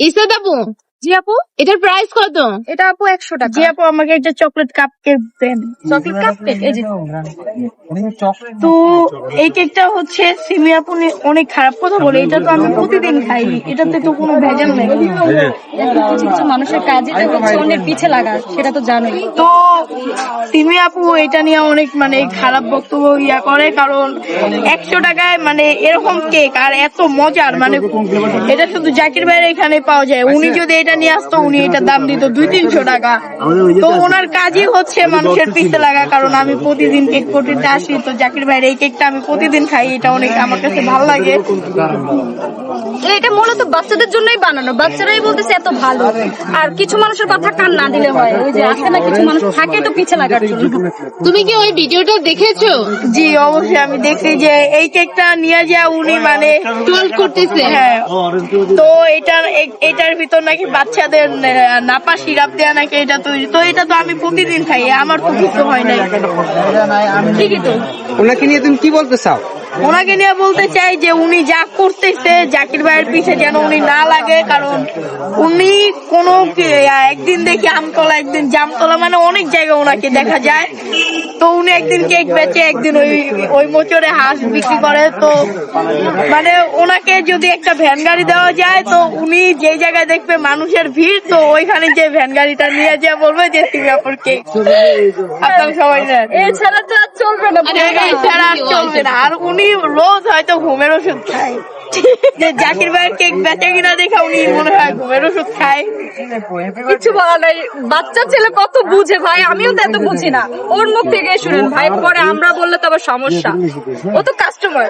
ইসাদ আপু, জি আপু, এটার প্রাইস কত? এটা আপু 100 টাকা। জি আপু, আমাকে একটা চকলেট কাপ কেক দেন। চকলেট কাপ কেক, এই যে। তো এই কেকটা হচ্ছে সিমি আপু অনেক খারাপ কথা বলে, এটা তো আমি প্রতিদিন খাই, এটাতে তো কোনো ভেজাল নেই। দেখুন, কিছু কিছু মানুষের কাজই তো হচ্ছে অনেক পিছে লাগা, সেটা তো জানোই। তো সিমি আপু এটা নিয়ে অনেক খারাপ বক্তব্য করে, কারণ 100 টাকায় এরকম কেক আর এত মজার, এটা শুধু জাকির ভাইয়ের এখানে পাওয়া যায়। উনি যদি এটা নিয়ে আসতো, উনি এটার দাম দিত 200-300 টাকা। তো ওনার কাজই হচ্ছে মানুষের পিছে লাগা, কারণ আমি প্রতিদিন কেক করতে আসি, তো জাকির ভাইয়ের এই কেকটা আমি প্রতিদিন খাই, এটা অনেক আমার কাছে ভালো লাগে। এটা মূলত বাচ্চাদের জন্যই বানানো, বাচ্চারাই বলতেছে এত ভালো। আর কিছু মানুষের কথা কান না দিলে হয়, ওই যে আছে না, কিছু মানুষ থাকে তো পিছে লাগার জন্য। তুমি কি ওই ভিডিওটা দেখেছো? জি অবশ্যই, আমি দেখছি যে এই কেকটা নিয়ে যা উনি ট্রোল করতেছে। হ্যাঁ, তো এটার ভিতর নাকি বাচ্চাদের নাপা সিরাপ দেয়া নাকি এটা তৈরি। তো এটা তো আমি প্রতিদিন খাই, আমার তো কিছু হয় নাই। ঠিকই তো। ওনাকে নিয়ে তুমি কি বলতে চাও? ওনাকে নিয়ে বলতে চাই যে উনি যা করতেছে জাকির ভাইয়ের পিছে যেন উনি না লাগে, কারণ উনি কোনো একদিন দেখি আমতলা, একদিন জামতলা, অনেক জায়গায় ওনাকে দেখা যায়। তো উনি একদিন কেক বেচে, একদিন ওই মোচরে হাঁস বিক্রি করে। তো ওনাকে যদি একটা ভ্যান গাড়ি দেওয়া যায়, তো উনি যে জায়গায় দেখবে মানুষের ভিড়, তো ওইখানে যে ভ্যান গাড়িটা নিয়ে যা বলবে যে সিঙ্গাপুর কেক। আপনার সবাই নেন, এছাড়া তো আর চলবে না। এছাড়া আর চলবে না। আর উনি রোজ হয়তো ঘুমের ওষুধ খায়, যে জাকির ভাইয়ের কেক বেচে কিনা দেখে উনি মনে হয় ঘুমের ওষুধ খায়। কিছু বলা নাই, বাচ্চা ছেলে কত বুঝে ভাই, আমিও তো এত বুঝি না। ওর মুখ থেকে শুনেন ভাই, পরে আমরা বললে তো আবার সমস্যা। ও তো কাস্টমার।